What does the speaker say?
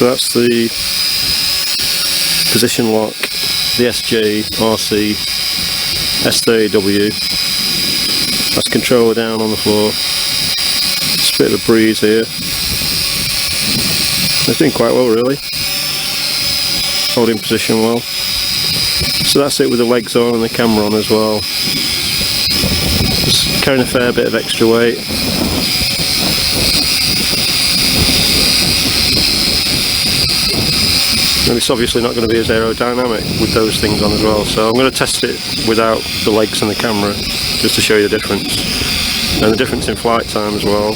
So that's the position lock, the SJRC S30w. That's controller down on the floor. It's a bit of a breeze here. It's doing quite well really. Holding position well. So that's it with the legs on and the camera on as well. Just carrying a fair bit of extra weight. And it's obviously not going to be as aerodynamic with those things on as well, so I'm going to test it without the legs and the camera just to show you the difference, and the difference in flight time as well.